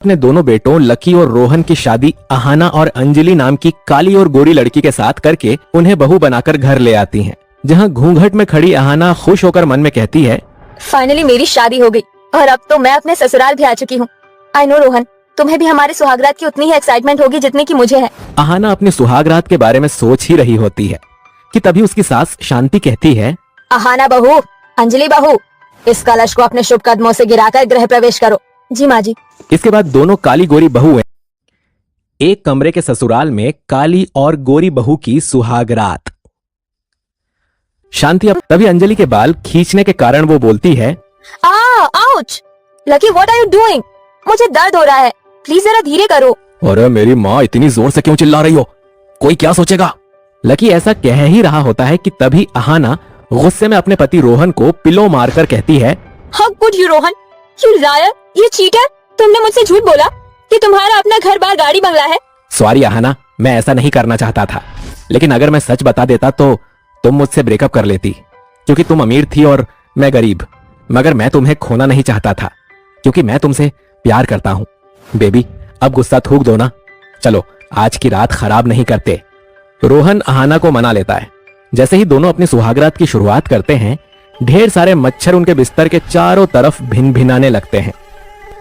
अपने दोनों बेटों लकी और रोहन की शादी अहाना और अंजलि नाम की काली और गोरी लड़की के साथ करके उन्हें बहू बनाकर घर ले आती हैं, जहां घूंघट में खड़ी अहाना खुश होकर मन में कहती है, फाइनली मेरी शादी हो गई और अब तो मैं अपने ससुराल भी आ चुकी हूँ। आई नो रोहन, तुम्हें भी हमारे सुहागरात की उतनी ही एक्साइटमेंट होगी जितनी की मुझे है। अहाना अपनी सुहागरात के बारे में सोच ही रही होती है कि तभी उसकी सास शांति कहती है, अहाना बहू, अंजलि बहू, इस कलश को अपने शुभ कदमों से गिराकर गृह प्रवेश करो। जी माँ जी। इसके बाद दोनों काली गोरी बहुएं एक कमरे के ससुराल में काली और गोरी बहू की सुहागरात। शांति अब तभी अंजलि के बाल खींचने के कारण वो बोलती है, ouch! Lucky, what are you doing? मुझे दर्द हो रहा है, प्लीज जरा धीरे करो। अरे मेरी माँ, इतनी जोर से क्यों चिल्ला रही हो? कोई क्या सोचेगा? लकी ऐसा कह ही रहा होता है कि तभी अहाना गुस्से में अपने पति रोहन को पिलो मारकर कहती है, how could you Rohan, you liar, ये चीटर, तुमने मुझसे झूठ बोला कि तुम्हारा अपना घर बार गाड़ी बंगला है। सॉरी अहाना, मैं ऐसा नहीं करना चाहता था, लेकिन अगर मैं सच बता देता तो तुम मुझसे ब्रेकअप कर लेती, क्योंकि तुम अमीर थी और मैं गरीब। मगर मैं तुम्हें खोना नहीं चाहता था, क्योंकि मैं तुमसे प्यार करता हूँ। बेबी, अब गुस्सा थूक दो ना, चलो आज की रात खराब नहीं करते। रोहन अहाना को मना लेता है। जैसे ही दोनों अपनी सुहागरात की शुरुआत करते हैं, ढेर सारे मच्छर उनके बिस्तर के चारों तरफ भिन भिनाने लगते हैं।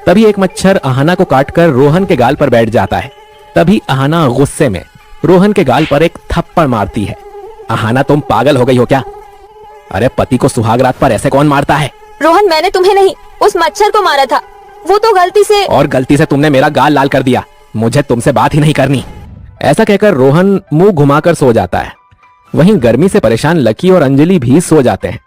तभी एक मच्छर अहाना को काटकर रोहन के गाल पर बैठ जाता है। तभी अहाना गुस्से में रोहन के गाल पर एक थप्पड़ मारती है। अहाना, तुम पागल हो गई हो क्या? अरे पति को सुहागरात पर ऐसे कौन मारता है? रोहन, मैंने तुम्हें नहीं, उस मच्छर को मारा था, वो तो गलती से। और गलती से तुमने मेरा गाल लाल कर दिया। मुझे तुमसे बात ही नहीं करनी। ऐसा कहकर रोहन मुंह घुमाकर सो जाता है। वहीं गर्मी से परेशान लकी और अंजलि भी सो जाते हैं।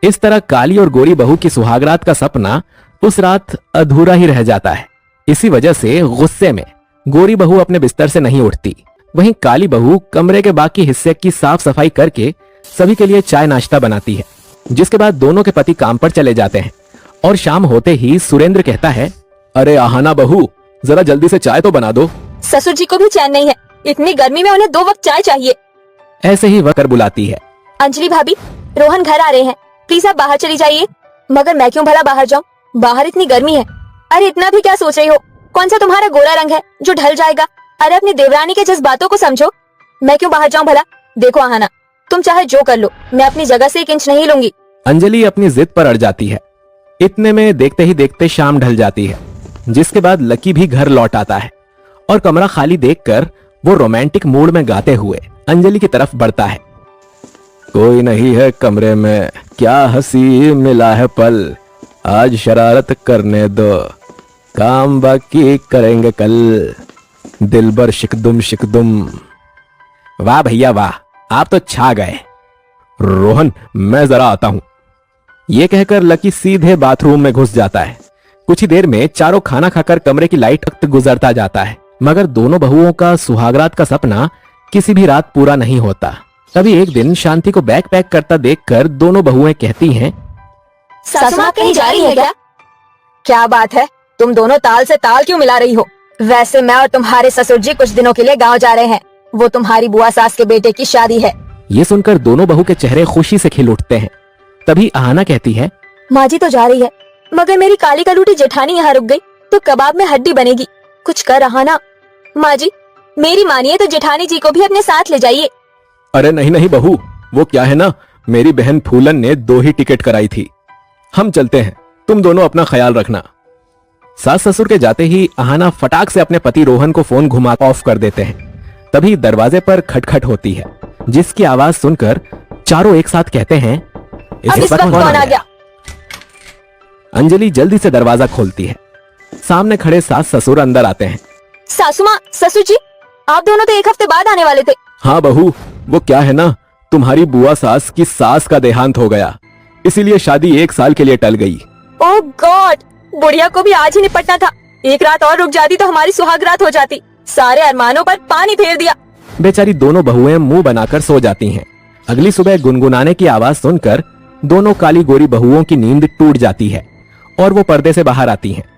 इस तरह काली और गोरी बहू की सुहागरात का सपना उस रात अधूरा ही रह जाता है। इसी वजह से गुस्से में गोरी बहू अपने बिस्तर से नहीं उठती। वहीं काली बहू कमरे के बाकी हिस्से की साफ सफाई करके सभी के लिए चाय नाश्ता बनाती है। जिसके बाद दोनों के पति काम पर चले जाते हैं और शाम होते ही सुरेंद्र कहता है, अरे अहाना बहू, जरा जल्दी से चाय तो बना दो। ससुर जी को भी चैन नहीं है, इतनी गर्मी में उन्हें 2 वक्त चाय चाहिए। ऐसे ही वह कर बुलाती है, अंजलि भाभी, रोहन घर आ रहे हैं, प्लीज आप बाहर चली जाइए। मगर मैं क्यों भला बाहर जाऊं? बाहर इतनी गर्मी है। अरे इतना भी क्या सोच रही हो? कौन सा तुम्हारा गोरा रंग है जो ढल जाएगा? अरे अपनी देवरानी के जज्बातों को समझो। मैं क्यों बाहर जाऊं भला? देखो अहाना, तुम चाहे जो कर लो, मैं अपनी जगह से 1 इंच नहीं लूंगी। अंजलि अपनी जिद पर अड़ जाती है। इतने में देखते ही देखते शाम ढल जाती है। जिसके बाद लकी भी घर लौट आता है और कमरा खाली देखकर वो रोमांटिक मूड में गाते हुए अंजलि की तरफ बढ़ता है। कोई नहीं है कमरे में, क्या हंसी मिला है पल, आज शरारत करने दो, काम बाकी करेंगे कल, दिलबर शिकदुम शिकदुम। वाह भैया वाह, आप तो छा गए। रोहन, मैं जरा आता हूं। यह कहकर लकी सीधे बाथरूम में घुस जाता है। कुछ ही देर में चारों खाना खाकर कमरे की लाइट वक्त गुजरता जाता है, मगर दोनों बहुओं का सुहागरात का सपना किसी भी रात पूरा नहीं होता। तभी एक दिन शांति को बैग पैक करता देखकर दोनों बहुएं कहती हैं, सासू माँ कहीं जा रही है क्या? क्या बात है, तुम दोनों ताल से ताल क्यों मिला रही हो? वैसे मैं और तुम्हारे ससुर जी कुछ दिनों के लिए गांव जा रहे हैं, वो तुम्हारी बुआ सास के बेटे की शादी है। ये सुनकर दोनों बहू के चेहरे खुशी से खिल उठते हैं। तभी अहाना कहती है, माँ जी तो जा रही है, मगर मेरी काली कलूटी जेठानी यहाँ रुक गई तो कबाब में हड्डी बनेगी। कुछ कर अहाना। माँ जी, मेरी मानिए तो जेठानी जी को भी अपने साथ ले जाइए। अरे नहीं नहीं बहू, वो क्या है ना, मेरी बहन फूलन ने 2 ही टिकट कराई थी, हम चलते हैं, तुम दोनों अपना ख्याल रखना। सास ससुर के जाते ही अहाना फटाक से अपने पति रोहन को फोन घुमा ऑफ कर देते हैं। तभी दरवाजे पर खटखट होती है, जिसकी आवाज सुनकर चारों एक साथ कहते हैं, इस वक्त कौन आ गया? अंजलि जल्दी से दरवाजा खोलती है। सामने खड़े सास ससुर अंदर आते हैं। सासू माँ, ससुर जी, आप दोनों तो 1 हफ्ते बाद आने वाले थे। हाँ बहू, वो क्या है ना, तुम्हारी बुआ सास की सास का देहांत हो गया, इसीलिए शादी 1 साल के लिए टल गई। ओह गॉड, बुढ़िया को भी आज ही निपटना था। 1 रात और रुक जाती तो हमारी सुहागरात हो जाती। सारे अरमानों पर पानी फेर दिया। बेचारी दोनों बहुएं मुंह बनाकर सो जाती हैं। अगली सुबह गुनगुनाने की आवाज सुनकर दोनों काली गोरी बहुओं की नींद टूट जाती है और वो पर्दे से बाहर आती हैं।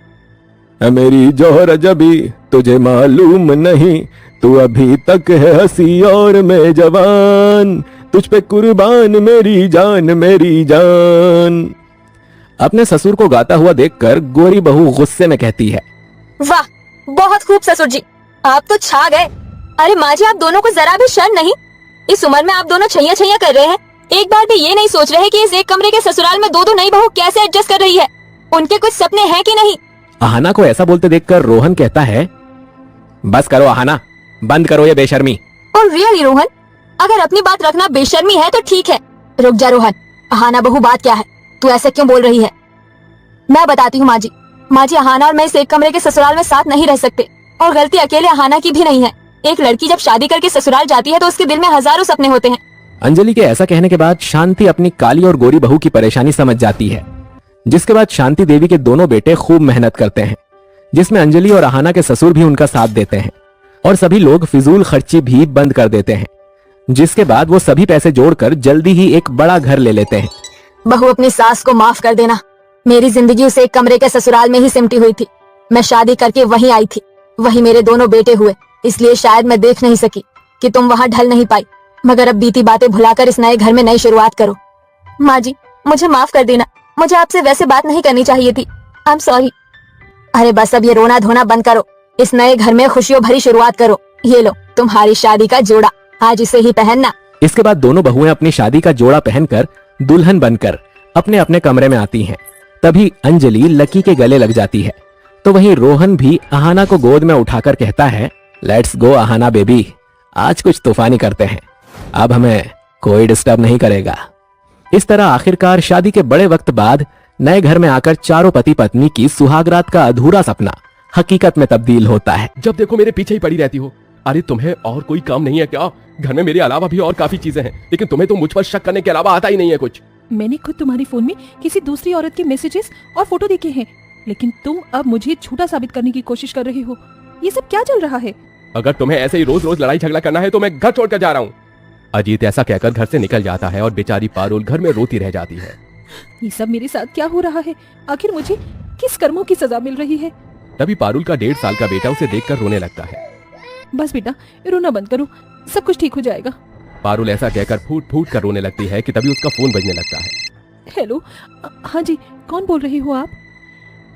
मेरी जोहर जबी तुझे मालूम नहीं, तू अभी तक है हंसी और मैं जवान, तुझ पे कुर्बान मेरी जान मेरी जान। अपने ससुर को गाता हुआ देखकर गोरी बहू गुस्से में कहती है, वाह, बहुत खूब ससुर जी, आप तो छा गए। अरे माँ जी, आप दोनों को जरा भी शर्म नहीं? इस उम्र में आप दोनों छैया छैया कर रहे हैं, एक बार भी ये नहीं सोच रहे कि इस एक कमरे के ससुराल में दो दो नई बहू कैसे एडजस्ट कर रही है। उनके कुछ सपने हैं कि नहीं? अहाना को ऐसा बोलते देखकर रोहन कहता है, बस करो अहाना, बंद करो ये बेशर्मी। और रियली रोहन, अगर अपनी बात रखना बेशर्मी है तो ठीक है। रुक जा रोहन, अहाना बहू बात क्या है, तू ऐसे क्यों बोल रही है? मैं बताती हूँ माँ जी। माँ जी, अहाना और मैं इस एक कमरे के ससुराल में साथ नहीं रह सकते, और गलती अकेले अहाना की भी नहीं है। एक लड़की जब शादी करके ससुराल जाती है तो उसके दिल में हजारों सपने होते हैं। अंजलि के ऐसा कहने के बाद शांति अपनी काली और गोरी बहू की परेशानी समझ जाती है, जिसके बाद शांति देवी के दोनों बेटे खूब मेहनत करते हैं, जिसमें अंजलि और अहाना के ससुर भी उनका साथ देते हैं, और सभी लोग फिजूल खर्ची भी बंद कर देते हैं, जिसके बाद वो सभी पैसे जोड़कर जल्दी ही एक बड़ा घर ले लेते हैं। बहू, अपनी सास को माफ कर देना। मेरी जिंदगी उस एक कमरे के ससुराल में ही सिमटी हुई थी। मैं शादी करके वहीं आई थी, वहीं मेरे दोनों बेटे हुए, इसलिए शायद मैं देख नहीं सकी कि तुम वहाँ ढल नहीं पाई। मगर अब बीती बातें भुलाकर इस नए घर में नई शुरुआत करो। माँ जी, मुझे माफ कर देना, मुझे आपसे वैसे बात नहीं करनी चाहिए थी। I am sorry. अरे बस अब ये रोना धोना बंद करो, इस नए घर में खुशियों भरी शुरुआत करो। ये लो तुम्हारी शादी का जोड़ा, आज इसे ही पहनना। इसके बाद दोनों बहुएं अपनी शादी का जोड़ा पहनकर दुल्हन बनकर अपने अपने कमरे में आती हैं। तभी अंजलि लकी के गले लग जाती है, तो वहीं रोहन भी अहाना को गोद में उठाकर कहता है, लेट्स गो अहाना बेबी, आज कुछ तूफानी करते हैं, अब हमें कोई डिस्टर्ब नहीं करेगा। इस तरह आखिरकार शादी के बड़े वक्त बाद नए घर में आकर चारों पति पत्नी की सुहागरात का अधूरा सपना हकीकत में तब्दील होता है। जब देखो मेरे पीछे ही पड़ी रहती हो। अरे तुम्हें और कोई काम नहीं है क्या? घर में मेरे अलावा भी और काफी चीजें हैं, लेकिन तुम्हें तो मुझ पर शक करने के अलावा आता ही नहीं है कुछ। मैंने खुद तुम्हारी फोन में किसी दूसरी औरत के मैसेजेस और फोटो देखे हैं, लेकिन तुम अब मुझे झूठा साबित करने की कोशिश कर रहे हो। ये सब क्या चल रहा है? अगर तुम्हें ऐसे ही रोज रोज लड़ाई झगड़ा करना है तो मैं घर छोड़कर जा रहा हूँ। अजीत ऐसा कहकर घर से निकल जाता है और बेचारी पारुल घर में रोती रह जाती है। ये सब मेरे साथ क्या हो रहा है? आखिर मुझे किस कर्मों की सजा मिल रही है? तभी पारुल का 1.5 साल का बेटा उसे देखकर रोने लगता है। बस बेटा, रोना बंद करो, सब कुछ ठीक हो जाएगा। पारुल ऐसा कहकर फूट फूट कर रोने लगती है कि तभी उसका फोन बजने लगता है। हेलो, हाँ जी, कौन बोल रही हो आप?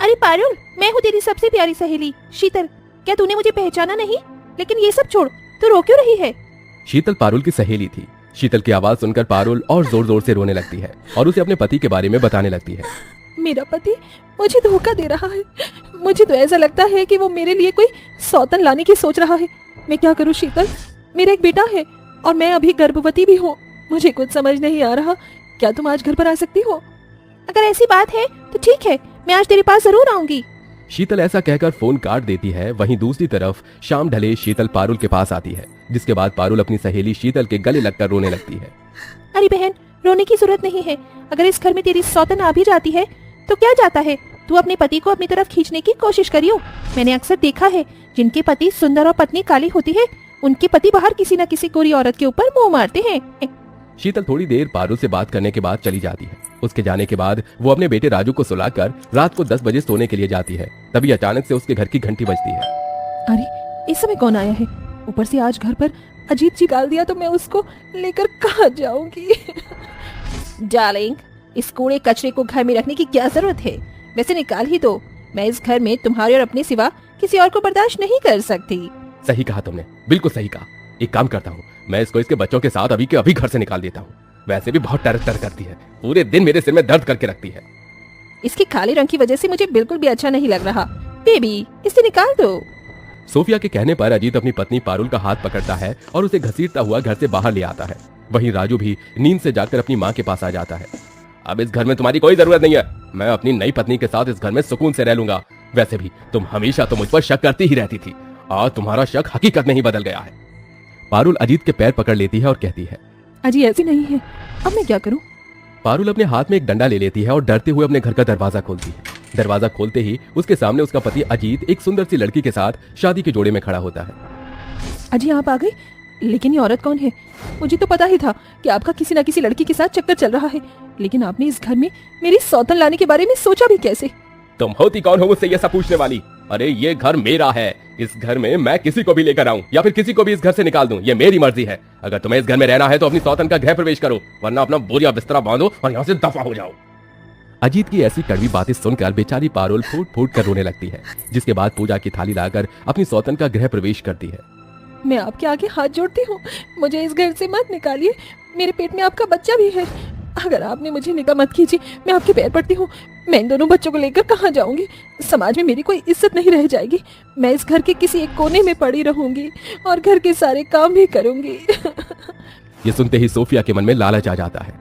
अरे पारुल, मैं हूँ तेरी सबसे प्यारी सहेली शीतल। क्या तूने मुझे पहचाना नहीं? लेकिन ये सब छोड़, तू रो क्यों रही है? शीतल पारुल की सहेली थी। शीतल की आवाज सुनकर पारुल और जोर जोर से रोने लगती है और उसे अपने पति के बारे में बताने लगती है। मेरा पति मुझे धोखा दे रहा है। मुझे तो ऐसा लगता है कि वो मेरे लिए कोई सौतन लाने की सोच रहा है। मैं क्या करूं शीतल? मेरा एक बेटा है और मैं अभी गर्भवती भी हूँ। मुझे कुछ समझ नहीं आ रहा। क्या तुम आज घर पर आ सकती हो? अगर ऐसी बात है तो ठीक है, मैं आज तेरे पास जरूर आऊंगी। शीतल ऐसा कहकर फोन काट देती है। वहीं दूसरी तरफ शाम ढले शीतल पारुल के पास आती है, जिसके बाद पारुल अपनी सहेली शीतल के गले लगकर रोने लगती है। अरे बहन, रोने की जरूरत नहीं है। अगर इस घर में तेरी सौतन आ भी जाती है तो क्या जाता है? तू अपने पति को अपनी तरफ खींचने की कोशिश करियो। मैंने अक्सर देखा है, जिनके पति सुंदर और पत्नी काली होती है, उनके पति बाहर किसी न किसी गोरी औरत के ऊपर मुंह मारते हैं। शीतल थोड़ी देर पारुल से बात करने के बाद चली जाती है। उसके जाने के बाद वो अपने बेटे राजू को सुलाकर रात को 10 बजे सोने के लिए जाती है। तभी अचानक से उसके घर की घंटी बजती है। अरे इस समय कौन आया है? ऊपर से आज घर पर अजीत जी गाल दिया तो मैं उसको लेकर कहाँ जाऊंगी? डार्लिंग, इस कूड़े कचरे को घर में रखने की क्या जरूरत है? वैसे निकाल ही दो। मैं इस घर में तुम्हारे और अपने सिवा किसी और को बर्दाश्त नहीं कर सकती। सही कहा तुमने, बिल्कुल सही कहा। एक काम करता हूँ, मैं इसको इसके बच्चों के साथ अभी के अभी घर से निकाल देता हूँ। वैसे भी बहुत टर करती है, पूरे दिन मेरे सिर में दर्द करके रखती है। इसके काले रंग की वजह से मुझे बिल्कुल भी अच्छा नहीं लग रहा। बेबी, इसे निकाल दो। सोफिया के कहने पर अजीत अपनी पत्नी पारुल का हाथ पकड़ता है और उसे घसीटता हुआ घर से बाहर ले आता है। वहीं राजू भी नींद से जाकर अपनी माँ के पास आ जाता है। अब इस घर में तुम्हारी कोई जरूरत नहीं है। मैं अपनी नई पत्नी के साथ इस घर में सुकून से रह लूंगा। वैसे भी तुम हमेशा तो मुझ पर शक करती ही रहती थी, और तुम्हारा शक हकीकत में ही बदल गया है। पारुल अजीत के पैर पकड़ लेती है और कहती है, अजी ऐसी नहीं है, अब मैं क्या करूं? पारुल अपने हाथ में एक डंडा ले लेती है और डरते हुए अपने घर का दरवाजा खोलती है। दरवाजा खोलते ही उसके सामने उसका पति अजीत एक सुंदर सी लड़की के साथ शादी के जोड़े में खड़ा होता है। अजी आप आ गए, लेकिन ये औरत कौन है? मुझे तो पता ही था कि आपका किसी न किसी लड़की के साथ चक्कर चल रहा है, लेकिन आपने इस घर में मेरी सौतन लाने के बारे में सोचा भी कैसे? तुम होती कौन हो मुझसे ये सब पूछने वाली? अरे ये घर मेरा है। इस घर में मैं किसी को भी लेकर आऊं या फिर किसी को भी इस घर से निकाल दूं, ये मेरी मर्जी है। अगर तुम्हें इस घर में रहना है तो अपनी सौतन का गृह प्रवेश करो, वरना अपना बोरिया बिस्तरा बांधो और यहाँ से दफा हो जाओ। अजीत की ऐसी कड़वी बातें सुनकर बेचारी पारुल फूट फूट कर रोने लगती है, जिसके बाद पूजा की थाली लाकर अपनी सौतन का गृह प्रवेश करती है। मैं आपके आगे हाथ जोड़ती हूँ, मुझे इस घर से मत निकालिए। मेरे पेट में आपका बच्चा भी है। अगर आपने मुझे निकाह मत कीजिए, मैं आपके पैर पड़ती हूँ। मैं इन दोनों बच्चों को लेकर कहाँ जाऊंगी? समाज में मेरी कोई इज्जत नहीं रह जाएगी। मैं इस घर के किसी एक कोने में पड़ी रहूंगी और घर के सारे काम भी करूंगी। ये सुनते ही सोफिया के मन में लालच आ जाता है।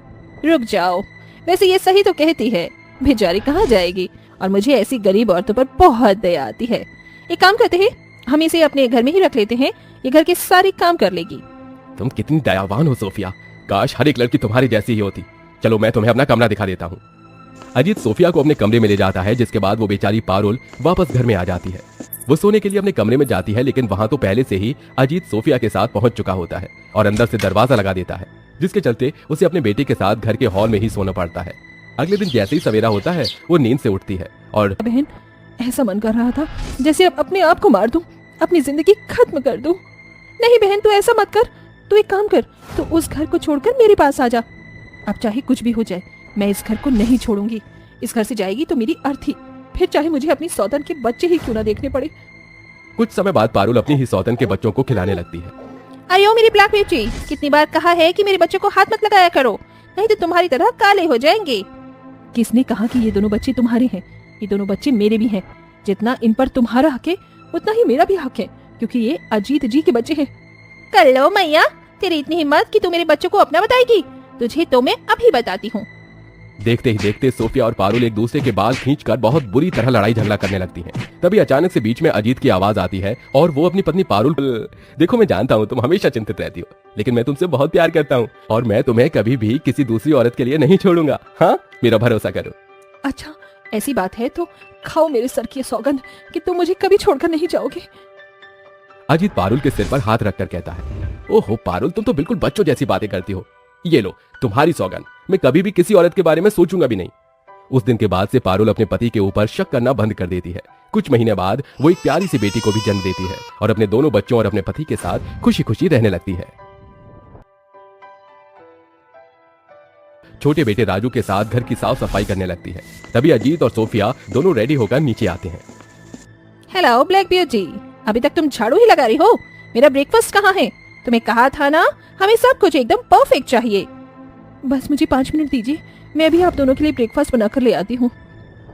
रुक जाओ, वैसे ये सही तो कहती है, बेचारी कहाँ जाएगी? और मुझे ऐसी गरीब औरतों पर बहुत दया आती है। एक काम करते हैं, हम इसे अपने घर में ही रख लेते हैं, ये घर के सारे काम कर लेगी। तुम कितनी दयावान हो सोफिया, काश हर एक लड़की तुम्हारी जैसी ही होती। चलो मैं तुम्हें अपना कमरा दिखा देता हूँ। अजीत सोफिया को अपने कमरे में ले जाता है, जिसके बाद वो बेचारी पारुल वापस घर में आ जाती है। वो सोने के लिए अपने कमरे में जाती है, लेकिन वहां तो पहले से ही अजीत सोफिया के साथ पहुंच चुका होता है और अंदर से दरवाजा लगा देता है, जिसके चलते उसे अपने बेटे के साथ घर के हॉल में ही सोना पड़ता है। अगले दिन जैसे ही सवेरा होता है वो नींद से उठती है और बहन, ऐसा मन कर रहा था जैसे अब अपने आप को मार दूं, अपनी जिंदगी खत्म कर दूं। नहीं बहन, तू ऐसा मत कर। तू एक काम कर, तू उस घर को छोड़कर मेरे पास आ जा। अब चाहे कुछ भी हो जाए, मैं इस घर को नहीं छोड़ूंगी। इस घर से जाएगी तो मेरी अर्थी, फिर चाहे मुझे अपनी सौतन के बच्चे ही क्यों ना देखने पड़े। कुछ समय बाद पारुल अपनी ही सौतन के बच्चों को खिलाने लगती है। अरे ओ मेरी ब्लैक ब्यूटी, कितनी बार कहा है कि मेरे बच्चों को हाथ मत लगाया करो, नहीं तो तुम्हारी तरह काले हो जाएंगे। किसने कहा कि ये दोनों बच्चे तुम्हारे हैं? ये दोनों बच्चे मेरे भी हैं। जितना इन पर तुम्हारा हक है, उतना ही मेरा भी हक है, क्योंकि ये अजीत जी के बच्चे हैं। कर लो मैया, तेरी इतनी हिम्मत कि तू मेरे बच्चों को अपना बताएगी? तुझे तो मैं अभी बताती हूँ। देखते ही देखते सोफिया और पारुल एक दूसरे के बाल खींचकर बहुत बुरी तरह लड़ाई झगड़ा करने लगती हैं। तभी अचानक से बीच में अजीत की आवाज आती है और वो अपनी पत्नी पारुल, देखो मैं जानता हूँ तुम हमेशा चिंतित रहती हो, लेकिन मैं तुमसे बहुत प्यार करता हूँ और मैं तुम्हें कभी भी किसी दूसरी औरत के लिए नहीं छोड़ूंगा। हाँ, मेरा भरोसा करो। अच्छा, ऐसी बात है तो खाओ मेरे सर की सौगंध कि तुम मुझे कभी छोड़कर नहीं जाओगे। अजीत पारुल के सिर पर हाथ रखकर कहता है, ओहो पारुल, तुम तो बिल्कुल बच्चों जैसी बातें करती हो। ये लो तुम्हारी सौगंध, मैं कभी भी किसी औरत के बारे में सोचूंगा भी नहीं। उस दिन के बाद से पारुल अपने पति के ऊपर शक करना बंद कर देती है। कुछ महीने बाद वो एक प्यारी सी बेटी को भी जन्म देती है और अपने दोनों बच्चों और अपने पति के साथ खुशी खुशी रहने लगती है। छोटे बेटे राजू के साथ घर की साफ सफाई करने लगती है। तभी अजीत और सोफिया दोनों रेडी होकर नीचे आते हैं। हेलो ब्लैक ब्यूटी, अभी तक तुम झाड़ू ही लगा रही हो? मेरा ब्रेकफास्ट कहाँ है? तुम्हें कहा था ना, हमें सब कुछ एकदम परफेक्ट चाहिए। बस मुझे 5 मिनट दीजिए, मैं अभी आप दोनों के लिए ब्रेकफास्ट बनाकर ले आती हूँ।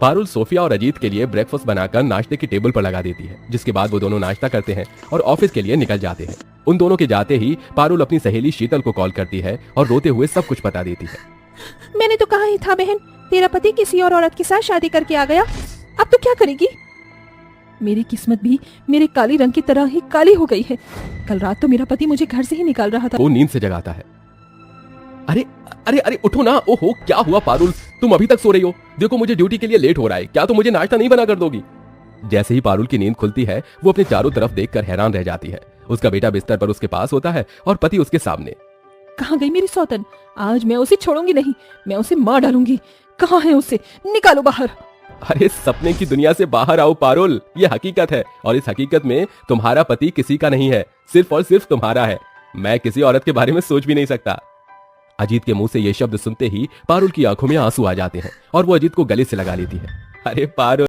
पारुल सोफिया और अजीत के लिए ब्रेकफास्ट बनाकर नाश्ते की टेबल पर लगा देती है, जिसके बाद वो दोनों नाश्ता करते हैं और ऑफिस के लिए निकल जाते हैं। उन दोनों के जाते ही पारुल अपनी सहेली शीतल को कॉल करती है और रोते हुए सब कुछ बता देती है। मैंने तो कहा ही था बहन, तेरा पति किसी और औरत के साथ शादी करके आ गया। अब तो क्या करेगी? मेरी किस्मत भी मेरे काली रंग की तरह ही काली हो गई है। कल रात तो मेरा पति मुझे घर से ही निकाल रहा था। वो नींद से जगाता है। अरे अरे अरे उठो ना। ओहो क्या हुआ पारुल, तुम अभी तक सो रही हो? देखो मुझे ड्यूटी के लिए लेट हो रहा है, क्या तुम मुझे नाश्ता नहीं बना कर दोगी? जैसे ही पारुल की नींद खुलती है वो अपने चारों तरफ देखकर हैरान रह जाती है। उसका बेटा बिस्तर पर उसके पास होता है और पति उसके सामने। कहाँ गई मेरी सौतन? आज मैं उसे छोड़ूंगी नहीं, मैं उसे मार डालूंगी। कहाँ है उसे? निकालो बाहर। अरे सपने की दुनिया से बाहर आओ पारुल, ये हकीकत है और इस हकीकत में तुम्हारा पति किसी का नहीं है, सिर्फ और सिर्फ तुम्हारा है। मैं किसी औरत के बारे में सोच भी नहीं सकता। अजीत के मुंह से ये शब्द सुनते ही पारुल की आंखों में आंसू आ जाते हैं और वो अजीत को गले से लगा लेती है। अरे पारुल